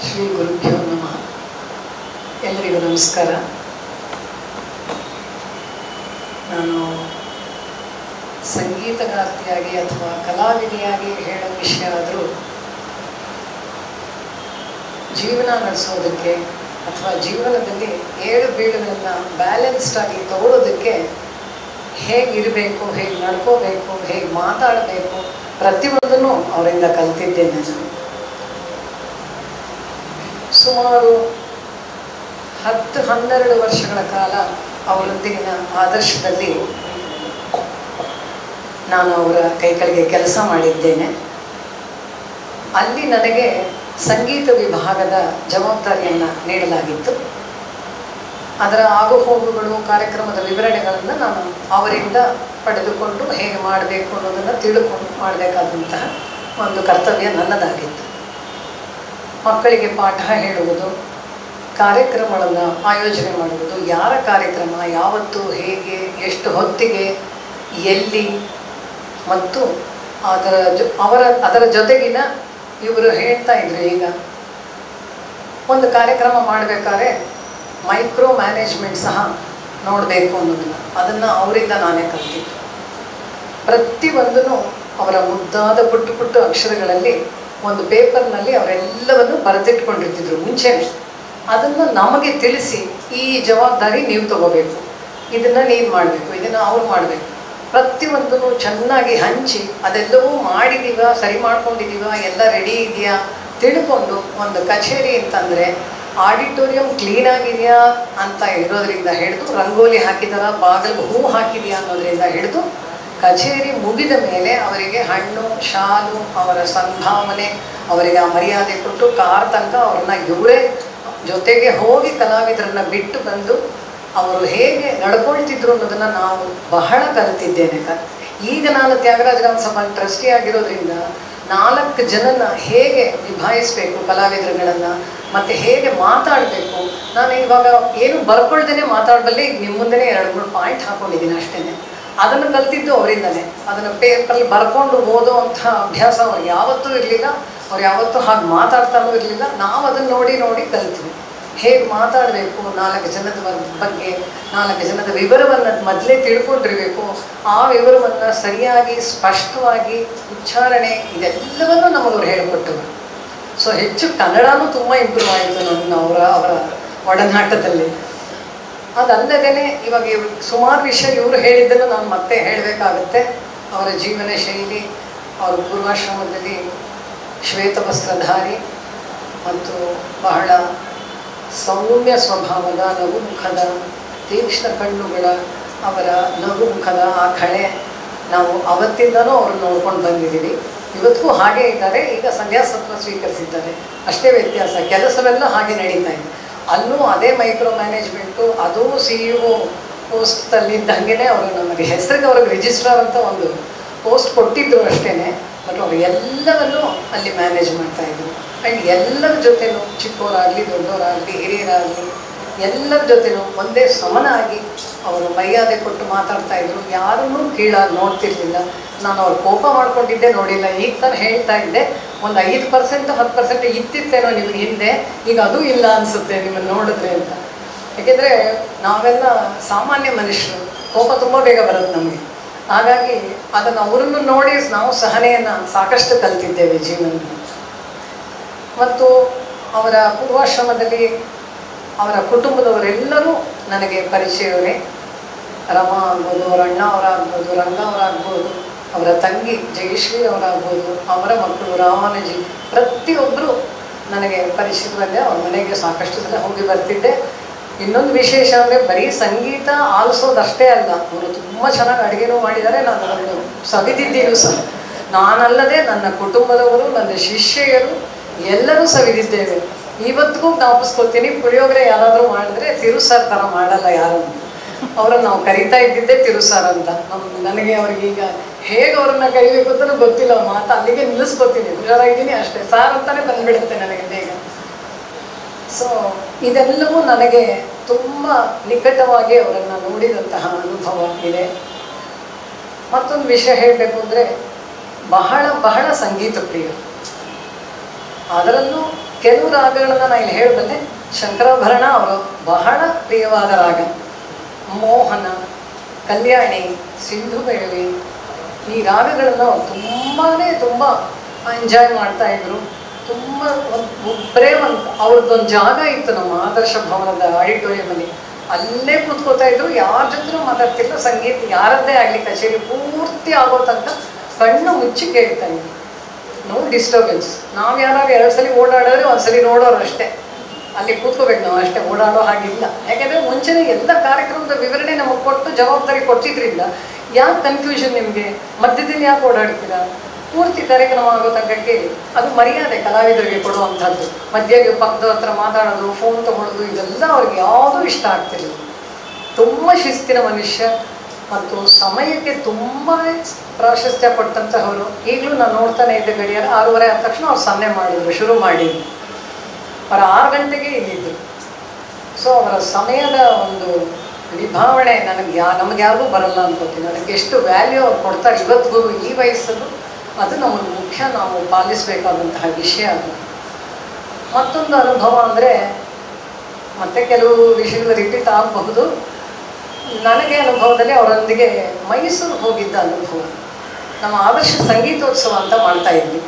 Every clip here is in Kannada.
ಶ್ರೀ ಗುರುಭ್ಯೋ ನಮಃ. ಎಲ್ಲರಿಗೂ ನಮಸ್ಕಾರ. ನಾನು ಸಂಗೀತಗಾರ್ತಿಯಾಗಿ ಅಥವಾ ಕಲಾವಿದೆಯಾಗಿ ಹೇಳೋ ವಿಷಯ ಆದರೂ ಜೀವನ ನಡೆಸೋದಕ್ಕೆ ಅಥವಾ ಜೀವನದಲ್ಲಿ ಏಳು ಬೀಳುಗಳನ್ನು ಬ್ಯಾಲೆನ್ಸ್ಡ್ ಆಗಿ ತಗೊಳ್ಳೋದಕ್ಕೆ ಹೇಗಿರಬೇಕು, ಹೇಗೆ ನಡ್ಕೋಬೇಕು, ಹೇಗೆ ಮಾತಾಡಬೇಕು, ಪ್ರತಿಯೊಂದನ್ನು ಅವರಿಂದ ಕಲಿತಿದ್ದೇನೆ. ನಾನು ಸುಮಾರು 10-12 ವರ್ಷಗಳ ಕಾಲ ಅವರೊಂದಿಗಿನ ಆದರ್ಶದಲ್ಲಿ ನಾನು ಅವರ ಕೈಗಳಿಗೆ ಕೆಲಸ ಮಾಡಿದ್ದೇನೆ. ಅಲ್ಲಿ ನನಗೆ ಸಂಗೀತ ವಿಭಾಗದ ಜವಾಬ್ದಾರಿಯನ್ನು ನೀಡಲಾಗಿತ್ತು. ಅದರ ಆಗುಹೋಗುಗಳು, ಕಾರ್ಯಕ್ರಮದ ವಿವರಣೆಗಳನ್ನು ನಾನು ಅವರಿಂದ ಪಡೆದುಕೊಂಡು ಹೇಗೆ ಮಾಡಬೇಕು ಅನ್ನೋದನ್ನು ತಿಳ್ಕೊಂಡು ಮಾಡಬೇಕಾದಂತಹ ಒಂದು ಕರ್ತವ್ಯ ನನ್ನದಾಗಿತ್ತು. ಮಕ್ಕಳಿಗೆ ಪಾಠ ಹೇಳುವುದು, ಕಾರ್ಯಕ್ರಮಗಳನ್ನು ಆಯೋಜನೆ ಮಾಡುವುದು, ಯಾರ ಕಾರ್ಯಕ್ರಮ ಯಾವತ್ತು, ಹೇಗೆ, ಎಷ್ಟು ಹೊತ್ತಿಗೆ, ಎಲ್ಲಿ, ಮತ್ತು ಅದರ ಜೊತೆಗಿನ ಇವರು ಹೇಳ್ತಾ ಇದ್ರು, ಈಗ ಒಂದು ಕಾರ್ಯಕ್ರಮ ಮಾಡಬೇಕಾದ್ರೆ ಮೈಕ್ರೋ ಮ್ಯಾನೇಜ್ಮೆಂಟ್ ಸಹ ನೋಡಬೇಕು ಅದನ್ನು ಅವರಿಂದ ನಾನೇ ಕಲಿತಿದ್ದೆ. ಪ್ರತಿಯೊಂದನ್ನು ಅವರ ಮುದ್ದಾದ ಪುಟ್ಟು ಪುಟ್ಟು ಅಕ್ಷರಗಳಲ್ಲಿ ಒಂದು ಪೇಪರ್ನಲ್ಲಿ ಅವರೆಲ್ಲವನ್ನು ಬರೆದಿಟ್ಕೊಂಡಿರ್ತಿದ್ರು ಮುಂಚೆನೇ. ಅದನ್ನು ನಮಗೆ ತಿಳಿಸಿ, ಈ ಜವಾಬ್ದಾರಿ ನೀವು ತಗೋಬೇಕು, ಇದನ್ನು ನೀವು ಮಾಡಬೇಕು, ಇದನ್ನು ಅವ್ರು ಮಾಡಬೇಕು, ಪ್ರತಿಯೊಂದನ್ನು ಚೆನ್ನಾಗಿ ಹಂಚಿ ಅದೆಲ್ಲವೂ ಮಾಡಿದ್ದೀವ, ಸರಿ ಮಾಡ್ಕೊಂಡಿದ್ದೀವ, ಎಲ್ಲ ರೆಡಿ ಇದೆಯಾ ತಿಳ್ಕೊಂಡು, ಒಂದು ಕಚೇರಿ ಅಂತಂದರೆ ಆಡಿಟೋರಿಯಂ ಕ್ಲೀನಾಗಿದೆಯಾ ಅಂತ ಇರೋದ್ರಿಂದ ಹಿಡಿದು, ರಂಗೋಲಿ ಹಾಕಿದಾರ, ಬಾಗಿಲು ಹೂ ಹಾಕಿದೆಯಾ ಅನ್ನೋದರಿಂದ ಹಿಡಿದು, ಕಚೇರಿ ಮುಗಿದ ಮೇಲೆ ಅವರಿಗೆ ಹಣ್ಣು, ಶಾಲು, ಅವರ ಸಂಭಾವನೆ, ಅವರಿಗೆ ಆ ಮರ್ಯಾದೆ ಕೊಟ್ಟು ಕಾರ್ ತನಕ ಅವ್ರನ್ನ ಇವರೇ ಜೊತೆಗೆ ಹೋಗಿ ಕಲಾವಿದರನ್ನು ಬಿಟ್ಟು ಬಂದು ಅವರು ಹೇಗೆ ನಡ್ಕೊಳ್ತಿದ್ರು ಅನ್ನೋದನ್ನು ನಾವು ಬಹಳ ಕಲಿತಿದ್ದೇನೆ. ಈಗ ನಾನು ತ್ಯಾಗರಾಜ ಗಾನ ಸಭಾ ಟ್ರಸ್ಟಿ ಆಗಿರೋದ್ರಿಂದ 4 ಜನನ ಹೇಗೆ ನಿಭಾಯಿಸಬೇಕು, ಕಲಾವಿದರುಗಳನ್ನು, ಮತ್ತು ಹೇಗೆ ಮಾತಾಡಬೇಕು, ನಾನು ಇವಾಗ ಏನು ಬರ್ಕೊಳ್ದೇನೆ ಮಾತಾಡಬಲ್ಲಿ. ಈಗ ನಿಮ್ಮ ಮುಂದೆನೇ 2-3 ಪಾಯಿಂಟ್ ಹಾಕ್ಕೊಂಡಿದ್ದೀನಿ ಅಷ್ಟೇ. ಅದನ್ನು ಕಲ್ತಿದ್ದು ಅವರಿಂದನೇ. ಅದನ್ನು ಪೇಪರಲ್ಲಿ ಬರ್ಕೊಂಡು ಓದೋ ಅಂಥ ಅಭ್ಯಾಸ ಅವ್ರಿಗೆ ಯಾವತ್ತೂ ಇರಲಿಲ್ಲ. ಅವ್ರು ಯಾವತ್ತೂ ಹಾಗೆ ಮಾತಾಡ್ತಾನೂ ಇರಲಿಲ್ಲ. ನಾವು ಅದನ್ನು ನೋಡಿ ನೋಡಿ ಕಲ್ತೀವಿ. ಹೇಗೆ ಮಾತಾಡಬೇಕು, 4 ಜನದ ಬಗ್ಗೆ 4 ಜನದ ವಿವರವನ್ನು ಮೊದಲೇ ತಿಳ್ಕೊಂಡಿರಬೇಕು. ಆ ವಿವರವನ್ನು ಸರಿಯಾಗಿ ಸ್ಪಷ್ಟವಾಗಿ ಉಚ್ಚಾರಣೆ ಇದೆಲ್ಲವನ್ನೂ ನಮಗವ್ರು ಹೇಳಿಕೊಟ್ಟರು. ಸೊ ಹೆಚ್ಚು ಕನ್ನಡನೂ ತುಂಬ ಇಂಪ್ರೂವ್ ಆಯಿತು ಅವರ ಒಡನಾಟದಲ್ಲಿ. ಅದಲ್ಲದೇ ಇವಾಗ ಸುಮಾರು ವಿಷಯ ಇವರು ಹೇಳಿದ್ದನ್ನು ನಾನು ಮತ್ತೆ ಹೇಳಬೇಕಾಗತ್ತೆ. ಅವರ ಜೀವನ ಶೈಲಿ, ಅವರ ಪೂರ್ವಾಶ್ರಮದಲ್ಲಿ ಶ್ವೇತವಸ್ತ್ರಧಾರಿ ಮತ್ತು ಬಹಳ ಸೌಮ್ಯ ಸ್ವಭಾವದ, ನಗುಮುಖದ, ತೀಕ್ಷ್ಣ ಕಣ್ಣುಗಳ, ಅವರ ನಗುಮುಖದ ಆ ಕಳೆ ನಾವು ಅವತ್ತಿಂದನೂ ಅವರು ನೋಡ್ಕೊಂಡು ಬಂದಿದ್ದೀವಿ. ಇವತ್ತಿಗೂ ಹಾಗೇ ಇದ್ದಾರೆ. ಈಗ ಸನ್ಯಾಸತ್ವ ಸ್ವೀಕರಿಸಿದ್ದಾರೆ, ಅಷ್ಟೇ ವ್ಯತ್ಯಾಸ. ಕೆಲಸವೆಲ್ಲ ಹಾಗೆ ನಡೀತಾ ಇದೆ. ಅಲ್ಲೂ ಅದೇ ಮೈಕ್ರೋ ಮ್ಯಾನೇಜ್ಮೆಂಟು, ಅದು CEO ಪೋಸ್ಟಲ್ಲಿದ್ದಂಗೆ ಅವರು ನಮಗೆ ಹೆಸರಿಗೆ ಅವ್ರಿಗೆ ರಿಜಿಸ್ಟ್ರಾರ್ ಅಂತ ಒಂದು ಪೋಸ್ಟ್ ಕೊಟ್ಟಿದ್ದರು ಅಷ್ಟೇ. ಬಟ್ ಅವರು ಎಲ್ಲವನ್ನೂ ಅಲ್ಲಿ ಮ್ಯಾನೇಜ್ ಮಾಡ್ತಾಯಿದ್ರು. ಆ್ಯಂಡ್ ಎಲ್ಲರ ಜೊತೆನೂ, ಚಿಕ್ಕವರಾಗಲಿ ದೊಡ್ಡವರಾಗಲಿ ಹಿರಿಯರಾಗಲಿ ಎಲ್ಲರ ಜೊತೆನೂ ಒಂದೇ ಸಮನಾಗಿ ಅವರು ಮರ್ಯಾದೆ ಕೊಟ್ಟು ಮಾತಾಡ್ತಾಯಿದ್ರು. ಯಾರನ್ನೂ ಕೀಳಾಗಿ ನೋಡ್ತಿರ್ಲಿಲ್ಲ. ನಾನು ಅವ್ರು ಕೋಪ ಮಾಡ್ಕೊಂಡಿದ್ದೆ ನೋಡಿಲ್ಲ. ಈಗ ನಾನು ಹೇಳ್ತಾ ಇದ್ದೆ, ಒಂದು 5% 10% ಇತ್ತಿತ್ತೇನೋ ನಿಮಗೆ ಹಿಂದೆ, ಈಗ ಅದೂ ಇಲ್ಲ ಅನಿಸುತ್ತೆ ನಿಮ್ಮನ್ನು ನೋಡಿದ್ರೆ ಅಂತ. ಯಾಕೆಂದರೆ ನಾವೆಲ್ಲ ಸಾಮಾನ್ಯ ಮನುಷ್ಯರು, ಕೋಪ ತುಂಬ ಬೇಗ ಬರುತ್ತೆ ನಮಗೆ. ಹಾಗಾಗಿ ಅದನ್ನು ಅವರನ್ನು ನೋಡಿ ನಾವು ಸಹನೆಯನ್ನು ಸಾಕಷ್ಟು ಕಲ್ತಿದ್ದೇವೆ ಜೀವನದಲ್ಲಿ. ಮತ್ತು ಅವರ ಪೂರ್ವಾಶ್ರಮದಲ್ಲಿ ಅವರ ಕುಟುಂಬದವರೆಲ್ಲರೂ ನನಗೆ ಪರಿಚಯವೇ. ರಮಾ ಆಗ್ಬೋದು, ಅವರ ಅಣ್ಣ ಅವರಾಗ್ಬೋದು, ರಂಗ ಅವರಾಗ್ಬೋದು, ಅವರ ತಂಗಿ ಜಯಶ್ರೀ ಅವರಾಗ್ಬೋದು, ಅವರ ಮಕ್ಕಳು ರಾಮಾನುಜಿ, ಪ್ರತಿಯೊಬ್ಬರು ನನಗೆ ಪರಿಚಯದಲ್ಲೇ. ಅವ್ರ ಮನೆಗೆ ಸಾಕಷ್ಟು ಸಲ ಹೋಗಿ ಬರ್ತಿದ್ದೆ. ಇನ್ನೊಂದು ವಿಶೇಷ ಅಂದರೆ ಬರೀ ಸಂಗೀತ ಆಲಿಸೋದಷ್ಟೇ ಅಲ್ಲ, ಅವರು ತುಂಬ ಚೆನ್ನಾಗಿ ಅಡುಗೆನೂ ಮಾಡಿದ್ದಾರೆ. ನಾನು ಅದನ್ನು ಸವಿದಿದ್ದೀನು ಸಹ. ನಾನಲ್ಲದೆ ನನ್ನ ಕುಟುಂಬದವರು, ನನ್ನ ಶಿಷ್ಯರು ಎಲ್ಲರೂ ಸವಿದಿದ್ದೇವೆ. ಇವತ್ತಿಗೂ ಜ್ಞಾಪಿಸ್ಕೊಳ್ತೀನಿ. ಪುಳಿಯೋಗರೆ ಯಾರಾದರೂ ಮಾಡಿದ್ರೆ ತಿರುಸಾರ್ ಥರ ಮಾಡಲ್ಲ ಯಾರು. ಅವರನ್ನು ನಾವು ಕರಿತಾ ಇದ್ದಿದ್ದೆ ತಿರುಸಾರ್ ಅಂತ. ನನಗೆ ಅವ್ರಿಗೀಗ ಹೇಗೆ ಅವ್ರನ್ನ ಕರಿಬೇಕು ಅಂತಲೂ ಗೊತ್ತಿಲ್ಲ. ಮಾತು ಅಲ್ಲಿಗೆ ನಿಲ್ಲಿಸ್ಕೊತೀನಿ. ಹುಷಾರಾಗಿದ್ದೀನಿ ಅಷ್ಟೇ, ಸಾರ್ ಅಂತಲೇ ಬಂದುಬಿಡುತ್ತೆ ನನಗೆ ಬೇಗ. ಸೊ ಇದೆಲ್ಲವೂ ನನಗೆ ತುಂಬ ನಿಕಟವಾಗಿ ಅವರನ್ನು ನೋಡಿದಂತಹ ಅನುಭವ ಇದೆ. ಮತ್ತೊಂದು ವಿಷಯ ಹೇಳಬೇಕು ಅಂದರೆ, ಬಹಳ ಬಹಳ ಸಂಗೀತ ಪ್ರಿಯರು. ಅದರಲ್ಲೂ ಕೆಲವು ರಾಗಗಳನ್ನು ನಾನು ಇಲ್ಲಿ ಹೇಳಬಲ್ಲೆ. ಶಂಕರಾಭರಣ ಅವರು ಬಹಳ ಪ್ರಿಯವಾದ ರಾಗ. ಮೋಹನ, ಕಲ್ಯಾಣಿ, ಸಿಂಧು ಭೈರವಿ, ಈ ರಾಗಗಳನ್ನು ಅವ್ರು ತುಂಬ ಎಂಜಾಯ್ ಮಾಡ್ತಾಯಿದ್ರು. ತುಂಬ ಒಬ್ಬರೇ ಅವ್ರದ್ದೊಂದು ಜಾಗ ಇತ್ತು ನಮ್ಮ ಆದರ್ಶ ಭವನದ ಆಡಿಟೋರಿಯಮಲ್ಲಿ. ಅಲ್ಲೇ ಕೂತ್ಕೋತಾ ಇದ್ರು, ಯಾರ ಜೊತೆನೂ ಮಾತಾಡ್ತಿಲ್ಲ. ಸಂಗೀತ ಯಾರದ್ದೇ ಆಗಲಿ ಕಚೇರಿ ಪೂರ್ತಿ ಆಗೋ ತನಕ ಕಣ್ಣು ಮುಚ್ಚಿ ಕೇಳ್ತಾ ಇದ್ರು. No disturbance. ನಾವು ಯಾರು 2 ಸಲ ಓಡಾಡಿದ್ರೆ 1 ಸಲ ನೋಡೋರು ಅಷ್ಟೇ. ಅಲ್ಲಿ ಕೂತ್ಕೋಬೇಕು ನಾವು ಅಷ್ಟೇ, ಓಡಾಡೋ ಹಾಗಿಲ್ಲ. ಯಾಕೆಂದರೆ ಮುಂಚೆನೇ ಎಲ್ಲ ಕಾರ್ಯಕ್ರಮದ ವಿವರಣೆ ನಮಗೆ ಕೊಟ್ಟು ಜವಾಬ್ದಾರಿ ಕೊಟ್ಟಿದ್ರಿಂದ ಯಾಕೆ ಕನ್ಫ್ಯೂಷನ್ ನಿಮಗೆ? ಮಧ್ಯದಲ್ಲಿ ಯಾಕೆ ಓಡಾಡ್ತೀರಾ? ಪೂರ್ತಿ ಕಾರ್ಯಕ್ರಮ ಆಗೋ ತನಕ ಕೇಳಿ. ಅದು ಮರ್ಯಾದೆ ಕಲಾವಿದರಿಗೆ ಕೊಡುವಂಥದ್ದು. ಮಧ್ಯೆ ಪಕ್ಕದ ಹತ್ರ ಮಾತಾಡೋದು, ಫೋನ್ ತೊಗೊಳೋದು, ಇದೆಲ್ಲ ಅವ್ರಿಗೆ ಯಾವುದೂ ಇಷ್ಟ ಆಗ್ತಿರಲಿಲ್ಲ. ತುಂಬ ಶಿಸ್ತಿನ ಮನುಷ್ಯ ಮತ್ತು ಸಮಯಕ್ಕೆ ತುಂಬ ಪ್ರಾಶಸ್ತ್ಯ ಕೊಟ್ಟಂತಹವರು. ಈಗಲೂ ನಾನು ನೋಡ್ತಾನೆ ಇದ್ದೆ, ಗಡಿಯಾರ 6:30 ಆದ ತಕ್ಷಣ ಅವ್ರು ಸನ್ನೆ ಮಾಡಿದ್ರು, ಶುರು ಮಾಡಿ ಅವ್ರು 6 ಗಂಟೆಗೆ ಇಲ್ಲಿದ್ದರು. ಸೊ ಅವರ ಸಮಯದ ಒಂದು ನಿಭಾವಣೆ ನಮಗೆ ಯಾರಿಗೂ ಬರಲ್ಲ ಅನ್ಕೋತೀನಿ. ಅದಕ್ಕೆ ಎಷ್ಟು ವ್ಯಾಲ್ಯೂ ಅವ್ರು ಕೊಡ್ತಾರೆ ಇವತ್ತಿಗೂ ಈ ವಯಸ್ಸಲ್ಲೂ. ಅದು ನಮಗೆ ಮುಖ್ಯ, ನಾವು ಪಾಲಿಸಬೇಕಾದಂತಹ ವಿಷಯ. ಅದು ಮತ್ತೊಂದು ಅನುಭವ ಅಂದರೆ, ಮತ್ತೆ ಕೆಲವು ವಿಷಯಗಳು ರಿಪೀಟ್ ಆಗಬಹುದು. ನನಗೆ ಅನುಭವದಲ್ಲಿ ಅವರೊಂದಿಗೆ ಮೈಸೂರು ಹೋಗಿದ್ದ ಅನುಭವ. ನಮ್ಮ ಆದರ್ಶ ಸಂಗೀತೋತ್ಸವ ಅಂತ ಮಾಡ್ತಾ ಇದ್ವಿ.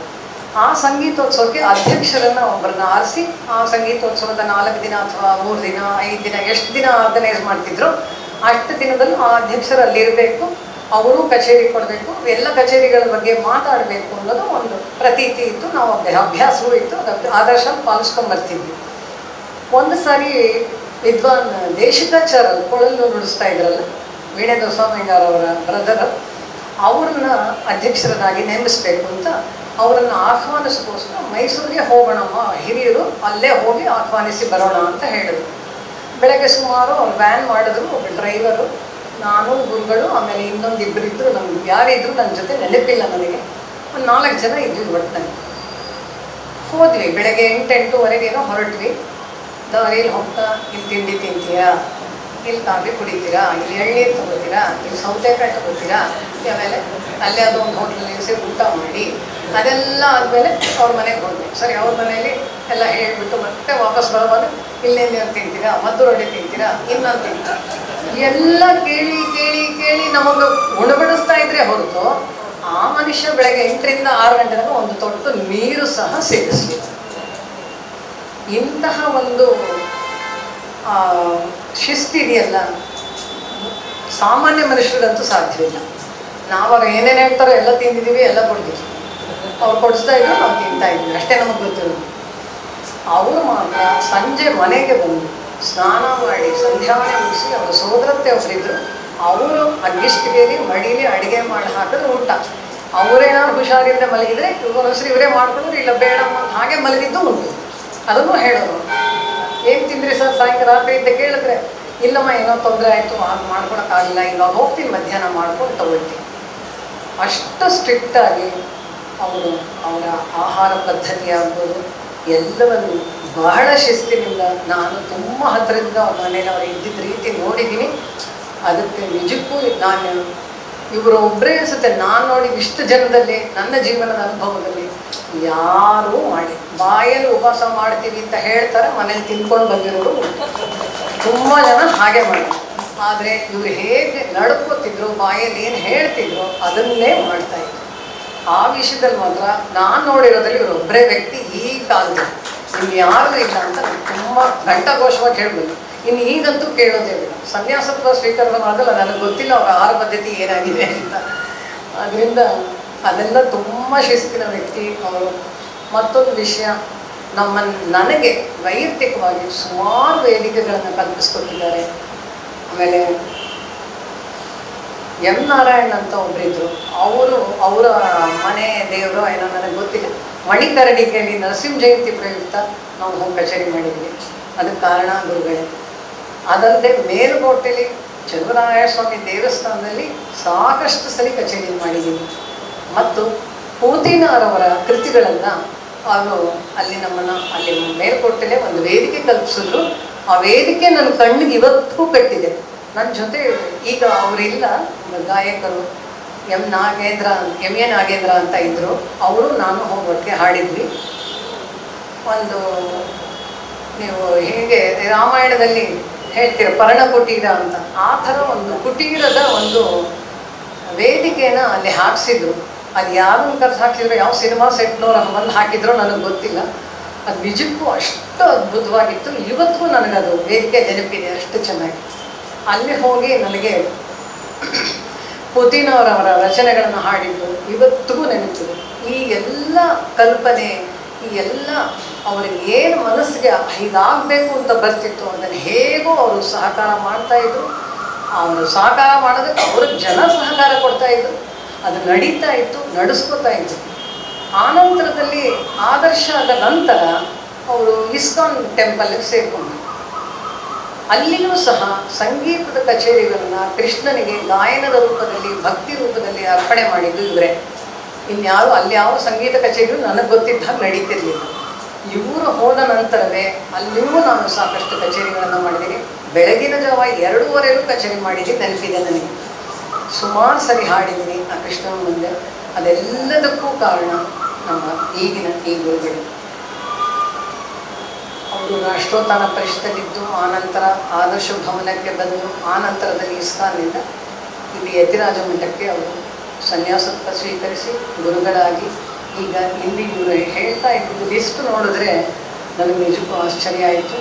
ಆ ಸಂಗೀತೋತ್ಸವಕ್ಕೆ ಅಧ್ಯಕ್ಷರನ್ನು ಒಬ್ಬರನ್ನ ಆರಿಸಿ, ಆ ಸಂಗೀತೋತ್ಸವದ 4 ದಿನ ಅಥವಾ 3 ದಿನ 5 ದಿನ ಎಷ್ಟು ದಿನ ಆರ್ಗನೈಸ್ ಮಾಡ್ತಿದ್ರು ಅಷ್ಟು ದಿನದಲ್ಲೂ ಆ ಅಧ್ಯಕ್ಷರು ಅಲ್ಲಿರಬೇಕು. ಅವರು ಕಚೇರಿ ಕೊಡಬೇಕು, ಎಲ್ಲ ಕಚೇರಿಗಳ ಬಗ್ಗೆ ಮಾತಾಡಬೇಕು ಅನ್ನೋದು ಒಂದು ಪ್ರತೀತಿ ಇತ್ತು. ನಾವು ಅಭ್ಯಾಸವೂ ಇತ್ತು. ಅದಕ್ಕೆ ಆದರ್ಶ ಪಾಲಿಸ್ಕೊಂಡ್ಬರ್ತಿದ್ವಿ. ಒಂದು ಸಾರಿ ವಿದ್ವಾನ್ ದೇಶಿಕಾಚಾರ್ಯ ಕೊಳಲು ನುಡಿಸ್ತಾ ಇದ್ರಲ್ಲ, ವೀಣೆ ದೊರೆಸ್ವಾಮಿಗಾರ್ ಅವರ ಬ್ರದರ್, ಅವ್ರನ್ನ ಅಧ್ಯಕ್ಷರನ್ನಾಗಿ ನೇಮಿಸಬೇಕು ಅಂತ ಅವರನ್ನು ಆಹ್ವಾನಿಸೋಸ್ಕರ ಮೈಸೂರಿಗೆ ಹೋಗೋಣಮ್ಮ, ಹಿರಿಯರು ಅಲ್ಲೇ ಹೋಗಿ ಆಹ್ವಾನಿಸಿ ಬರೋಣ ಅಂತ ಹೇಳಿದ್ರು. ಬೆಳಗ್ಗೆ ಸುಮಾರು ಅವ್ರು ವ್ಯಾನ್ ಮಾಡಿದ್ರು. ಒಬ್ಬ ಡ್ರೈವರು, ನಾನು, ಗುರುಗಳು, ಆಮೇಲೆ ಇನ್ನೊಂದಿಬ್ಬರು ಇದ್ದರು. ನಮ್ಗೆ ಯಾರಿದ್ರು ನನ್ನ ಜೊತೆ ನೆನಪಿಲ್ಲ ನನಗೆ. ಒಂದು 4 ಜನ ಇದ್ವಿ ಒಟ್ಟಿನಲ್ಲಿ. ಹೋದ್ವಿ. ಬೆಳಗ್ಗೆ 8-8:30 ಹೊರಟ್ವಿ. ದಾರಿಯಲ್ಲಿ ಹೋಗ್ತಾ, ಇಲ್ಲಿ ತಿಂಡಿ ತಿಂತೀರಾ, ಇಲ್ಲಿ ಕಾಫಿ ಕುಡಿತೀರಾ, ಇಲ್ಲಿ ಎಳ್ನೀರು ತೊಗೋತೀರಾ, ಇಲ್ಲಿ ಸೌತೆಕಾಯಿ ತೊಗೋತೀರಾ, ಆಮೇಲೆ ಅಲ್ಲೇ ಅದೊಂದು ಹೋಟ್ಲಲ್ಲಿ ಸೇರಿ ಊಟ ಮಾಡಿ, ಅದೆಲ್ಲ ಆದಮೇಲೆ ಅವ್ರ ಮನೆಗೆ ಹೋದ್ವಿ. ಸರಿ, ಅವ್ರ ಮನೆಯಲ್ಲಿ ಎಲ್ಲ ಹೇಳಿಬಿಟ್ಟು ಮತ್ತೆ ವಾಪಸ್ ಬರೋವಾಗ ಇಲ್ಲೇನು ತಿಂತೀರಾ, ಮದ್ದು ರೊಟ್ಟಿ ತಿಂತೀರಾ, ಇನ್ನೊಂದು ತಿಂತೀರಾ, ಎಲ್ಲ ಕೇಳಿ ಕೇಳಿ ಕೇಳಿ ನಮಗೆ ಉಣಬಡಿಸ್ತಾ ಇದ್ರೆ ಹೊರತು ಆ ಮನುಷ್ಯ ಬೆಳಗ್ಗೆ 8ರಿಂದ 6 ಗಂಟೆ ತನಕ ಒಂದು ತೊಟ್ಟು ನೀರು ಸಹ ಸೇರಿಸಲಿ. ಇಂತಹ ಒಂದು ಶಿಸ್ತಿದೆಯಲ್ಲ, ಸಾಮಾನ್ಯ ಮನುಷ್ಯರಿಗಂತೂ ಸಾಧ್ಯವಿಲ್ಲ. ನಾವು ಅವ್ರು ಏನೇನು ಹೇಳ್ತಾರೋ ಎಲ್ಲ ತಿಂದಿದ್ದೀವಿ, ಎಲ್ಲ ಕೊಡ್ತೀವಿ. ಅವ್ರು ಕೊಡಿಸ್ತಾ ಇದ್ರು, ನಾವು ತಿಂತಾ ಇದ್ವಿ, ಅಷ್ಟೇ ನಮಗೆ ಗೊತ್ತಿರೋದು. ಅವರು ಮಾತ್ರ ಸಂಜೆ ಮನೆಗೆ ಬಂದು ಸ್ನಾನ ಮಾಡಿ ಸಂಧ್ಯಾವನೆ ಮುಗಿಸಿ, ಅವರ ಸೋದರತ್ತೆ ಒಬ್ಬರಿದ್ರು, ಅವರು ಅಗ್ಗಿಷ್ಟಿಗೆಯಲ್ಲಿ ಮಡಿಲಿ ಅಡುಗೆ ಮಾಡಿ ಹಾಕಿದ್ರೆ ಊಟ. ಅವರೇನಾದ್ರು ಹುಷಾರಿಲ್ಲದೆ ಮಲಗಿದ್ರೆ ಒಂದೊಂದ್ಸರಿ ಇವರೇ ಮಾಡ್ಕೊಂಡ್ರು, ಇಲ್ಲ ಬೇಡಮ್ಮ ಹಾಗೆ ಮಲಗಿದ್ದು ಉಂಟು. ಅದನ್ನು ಹೇಳೋರು, ಏನು ತಿಂದ್ರಿ ಸರ್ ಸಾಯಂಕಾಲ ರಾತ್ರಿ ಅಂತ ಕೇಳಿದ್ರೆ, ಇಲ್ಲಮ್ಮ ಏನೋ ತೊಂದರೆ ಆಯಿತು, ಹಾಗೆ ಮಾಡ್ಕೊಳಕ್ಕಾಗಿಲ್ಲ, ಇವಾಗ ಹೋಗ್ತೀನಿ ಮಧ್ಯಾಹ್ನ ಮಾಡ್ಕೊಂಡು ತಗೊಳ್ತೀನಿ. ಅಷ್ಟು ಸ್ಟ್ರಿಕ್ಟಾಗಿ ಅವರು ಅವರ ಆಹಾರ ಪದ್ಧತಿ ಆಗ್ಬೋದು ಎಲ್ಲವನ್ನು ಬಹಳ ಶಿಸ್ತಿನಿಂದ, ನಾನು ತುಂಬ ಹತ್ತಿರದಿಂದ ಅವ್ರ ಮನೇಲಿ ಅವರು ಇದ್ದಿದ್ದ ರೀತಿ ನೋಡಿದ್ದೀನಿ. ಅದಕ್ಕೆ ನಿಜಕ್ಕೂ ನಾನು ಇವರೊಬ್ಬರೇ ಅನಿಸುತ್ತೆ ನಾನು ನೋಡಿ ಇಷ್ಟು ಜನದಲ್ಲಿ, ನನ್ನ ಜೀವನದ ಅನುಭವದಲ್ಲಿ ಯಾರೂ ಮಾಡಿ ಬಾಯಲ್ಲಿ ಉಪವಾಸ ಮಾಡ್ತೀವಿ ಅಂತ ಹೇಳ್ತಾರೆ, ಮನೇಲಿ ತಿನ್ಕೊಂಡು ಬಂದಿರೋರು ತುಂಬ ಜನ ಹಾಗೆ ಮಾಡಿ. ಆದರೆ ಇವರು ಹೇಗೆ ನಡ್ಕೋತಿದ್ರು, ಬಾಯಲ್ಲಿ ಏನು ಹೇಳ್ತಿದ್ರು ಅದನ್ನೇ ಮಾಡ್ತಾಯಿದ್ರು. ಆ ವಿಷಯದಲ್ಲಿ ಮಾತ್ರ ನಾನು ನೋಡಿರೋದ್ರಲ್ಲಿ ಇವರೊಬ್ಬರೇ ವ್ಯಕ್ತಿ ಈ ಕಾಲದಲ್ಲಿ, ಇನ್ನು ಯಾರೂ ಇಲ್ಲ ಅಂತ ತುಂಬ ಘಂಟಾಘೋಷವಾಗಿ ಹೇಳ್ಬೋದು. ಇನ್ನು ಈಗಂತೂ ಕೇಳೋದೇ ಬೇಡ. ಸನ್ಯಾಸತ್ವ ಸ್ವೀಕರಣ ಮಾಡೋದಲ್ಲ, ನನಗೆ ಗೊತ್ತಿಲ್ಲ ಅವರ ಆಹಾರ ಪದ್ಧತಿ ಏನಾಗಿದೆ ಅಂತ. ಅದರಿಂದ ಅದೆಲ್ಲ ತುಂಬ ಶಿಸ್ತಿನ ವ್ಯಕ್ತಿ ಅವರು. ಮತ್ತೊಂದು ವಿಷಯ, ನನಗೆ ವೈಯಕ್ತಿಕವಾಗಿ ಸುಮಾರು ವೇದಿಕೆಗಳನ್ನು ಕಲ್ಪಿಸ್ಕೊಟ್ಟಿದ್ದಾರೆ. ಆಮೇಲೆ ಎಂ ನಾರಾಯಣ್ ಅಂತ ಒಬ್ಬರಿದ್ರು, ಅವರ ಮನೆ ದೇವರು ಏನೋ ನನಗೆ ಗೊತ್ತಿಲ್ಲ. ಮಣಿಕರಣಿಕೆಯಲ್ಲಿ ನರಸಿಂಹ ಜಯಂತಿ ಪ್ರಯುಕ್ತ ನಾವು ಹೋಗಿ ಕಚೇರಿ ಮಾಡಿದ್ವಿ. ಅದಕ್ಕೆ ಕಾರಣ ಗುರುಗಳೇ. ಅದಲ್ಲದೆ ಮೇಲುಕೋಟೆಯಲ್ಲಿ ಚಲುವರಾಯ ಸ್ವಾಮಿ ದೇವಸ್ಥಾನದಲ್ಲಿ ಸಾಕಷ್ಟು ಸಲ ಕಚೇರಿ ಮಾಡಿದ್ದೀನಿ. ಮತ್ತು ಪೂತಿನಾರವರ ಕೃತಿಗಳನ್ನು ಅವರು ಅಲ್ಲಿ ನಮ್ಮನ್ನು ಅಲ್ಲಿ ಮೇಲುಕೋಟೆಯಲ್ಲೇ ಒಂದು ವೇದಿಕೆ ಕಲ್ಪಿಸಿದ್ರು. ಆ ವೇದಿಕೆ ನನ್ನ ಕಣ್ಣಿಗೆ ಇವತ್ತಿಗೂ ಕಟ್ಟಿದೆ. ನನ್ನ ಜೊತೆ ಈಗ ಅವರಿಲ್ಲ, ಗಾಯಕರು ಎಂ ಎ ನಾಗೇಂದ್ರ ಅಂತ ಇದ್ದರು. ಅವರು ನಾನು ಹೋಗೋಕ್ಕೆ ಹಾಡಿದ್ವಿ. ಒಂದು ನೀವು ಹೇಗೆ ರಾಮಾಯಣದಲ್ಲಿ ಹೇಳ್ತೀರ ಪರ್ಣಕುಟೀರ ಅಂತ, ಆ ಥರ ಒಂದು ಕುಟೀರದ ಒಂದು ವೇದಿಕೆನ ಅಲ್ಲಿ ಹಾಕ್ಸಿದ್ರು. ಅದು ಯಾರನ್ನು ಕರೆಸಿ ಹಾಕಿದ್ರು, ಯಾವ ಸಿನಿಮಾ ಸೆಟ್ನವ್ರು ಬಂದು ಹಾಕಿದ್ರೋ ನನಗೆ ಗೊತ್ತಿಲ್ಲ. ಅದು ನಿಜಕ್ಕೂ ಅಷ್ಟು ಅದ್ಭುತವಾಗಿತ್ತು. ಇವತ್ತಿಗೂ ನನಗದು ವೇದಿಕೆ ನೆನಪಿದೆ, ಅಷ್ಟು ಚೆನ್ನಾಗಿ. ಅಲ್ಲಿ ಹೋಗಿ ನನಗೆ ಪುತಿನವರವರ ರಚನೆಗಳನ್ನು ಹಾಡಿದ್ದು ಇವತ್ತಿಗೂ ನೆನಪಿದೆ. ಈ ಎಲ್ಲ ಕಲ್ಪನೆ, ಈ ಎಲ್ಲ ಅವ್ರಿಗೆ ಏನು ಮನಸ್ಸಿಗೆ ಹೀಗಾಗಬೇಕು ಅಂತ ಬರ್ತಿತ್ತು ಅದನ್ನು ಹೇಗೋ ಅವರು ಸಹಕಾರ ಮಾಡ್ತಾಯಿದ್ರು. ಅವರು ಸಹಕಾರ ಮಾಡೋದಕ್ಕೆ ಅವ್ರಿಗೆ ಜನ ಸಹಕಾರ ಕೊಡ್ತಾಯಿದ್ರು. ಅದು ನಡೀತಾ ಇತ್ತು, ನಡೆಸ್ಕೊತಾ ಇತ್ತು. ಆನಂತರದಲ್ಲಿ ಆದರ್ಶ ಆದ ನಂತರ ಅವರು ಇಸ್ಕಾನ್ ಟೆಂಪಲ್ಗೆ ಸೇರಿಕೊಂಡ್ರು. ಅಲ್ಲಿಯೂ ಸಹ ಸಂಗೀತದ ಕಚೇರಿಗಳನ್ನು ಕೃಷ್ಣನಿಗೆ ಗಾಯನದ ರೂಪದಲ್ಲಿ, ಭಕ್ತಿ ರೂಪದಲ್ಲಿ ಅರ್ಪಣೆ ಮಾಡಿದ್ದು ಇವರೇ. ಇನ್ಯಾರು ಅಲ್ಲಿ ಯಾವ ಸಂಗೀತ ಕಚೇರಿಯೂ ನನಗೆ ಗೊತ್ತಿದ್ದಾಗ ನಡೀತಿರ್ಲಿಲ್ಲ. ಇವರು ಹೋದ ನಂತರವೇ ಅಲ್ಲಿಯೂ ನಾನು ಸಾಕಷ್ಟು ಕಚೇರಿಗಳನ್ನು ಮಾಡಿದ್ದೀನಿ. ಬೆಳಗಿನ ಜಾವ 2:30 ಕಚೇರಿ ಮಾಡಿದ್ದೀನಿ, ನೆನಪಿದೆ ನನಗೆ. ಸುಮಾರು ಸರಿ ಹಾಡಿದ್ದೀನಿ ಆ ಕೃಷ್ಣನ ಮುಂದೆ. ಅದೆಲ್ಲದಕ್ಕೂ ಕಾರಣ ನಮ್ಮ ಈಗಿನ ಈ ಗುರುಗಳು. ಅವರು ರಾಷ್ಟ್ರೋತ್ಥಾನ ಪರಿಷತ್ತಲ್ಲಿದ್ದು, ಆನಂತರ ಆದರ್ಶ ಭವನಕ್ಕೆ ಬಂದು, ಆನಂತರದಲ್ಲಿ ಇಸ್ಕಾನ್ನಿಂದ ಇಲ್ಲಿ ಯತಿರಾಜ ಮಠಕ್ಕೆ ಅವರು ಸನ್ಯಾಸತ್ವ ಸ್ವೀಕರಿಸಿ ಗುರುಗಳಾಗಿ ಈಗ ಇಲ್ಲಿ ಇವರು ಹೇಳ್ತಾ ಇದ್ದಿದ್ದು ಲಿಸ್ಟ್ ನೋಡಿದ್ರೆ ನನಗೆ ನಿಜಕ್ಕೂ ಆಶ್ಚರ್ಯ ಆಯಿತು.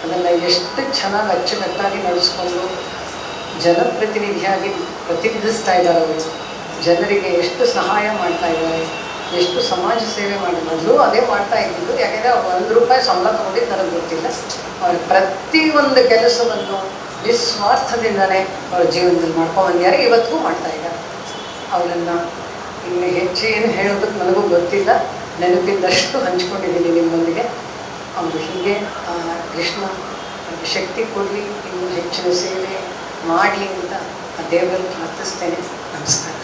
ಅದನ್ನು ಎಷ್ಟು ಚೆನ್ನಾಗಿ ಅಚ್ಚುಕಟ್ಟಾಗಿ ನಡೆಸ್ಕೊಂಡು ಜನಪ್ರತಿನಿಧಿಯಾಗಿ ಪ್ರತಿನಿಧಿಸ್ತಾ ಇದ್ದಾರೆ ಅವರು. ಜನರಿಗೆ ಎಷ್ಟು ಸಹಾಯ ಮಾಡ್ತಾ ಇದ್ದಾರೆ, ಎಷ್ಟು ಸಮಾಜ ಸೇವೆ ಮಾಡಿ ಮೊದಲು ಅದೇ ಮಾಡ್ತಾ ಇದ್ದಿದ್ದು. ಯಾಕೆಂದರೆ ಅವ್ರು ₹1 ಸಂಬಳ ತೊಗೊಂಡಿದ್ದು ನನಗೆ ಗೊತ್ತಿಲ್ಲ. ಅವ್ರ ಪ್ರತಿಯೊಂದು ಕೆಲಸವನ್ನು ನಿಸ್ವಾರ್ಥದಿಂದನೇ ಅವ್ರ ಜೀವನದಲ್ಲಿ ಮಾಡ್ಕೊಂಡ್ಬಂದಿದ್ದಾರೆ, ಇವತ್ತಿಗೂ ಮಾಡ್ತಾ ಇದ್ದಾರೆ. ಅವರನ್ನು ಇನ್ನು ಹೆಚ್ಚೇನು ಹೇಳೋದಕ್ಕೆ ನನಗೂ ಗೊತ್ತಿಲ್ಲ. ನೆನಪಿದ್ದಷ್ಟು ಹಂಚ್ಕೊಂಡಿದ್ದೀನಿ ನಿಮ್ಮೊಂದಿಗೆ. ಅವರು ಹೀಗೆ ಕೃಷ್ಣ ಶಕ್ತಿ ಕೊಡಲಿ, ಇನ್ನೂ ಹೆಚ್ಚಿನ ಸೇವೆ ಮಾಡಲಿ ಅಂತ ಆ ದೇವರಲ್ಲಿ ಪ್ರಾರ್ಥಿಸ್ತೇನೆ. ನಮಸ್ಕಾರ.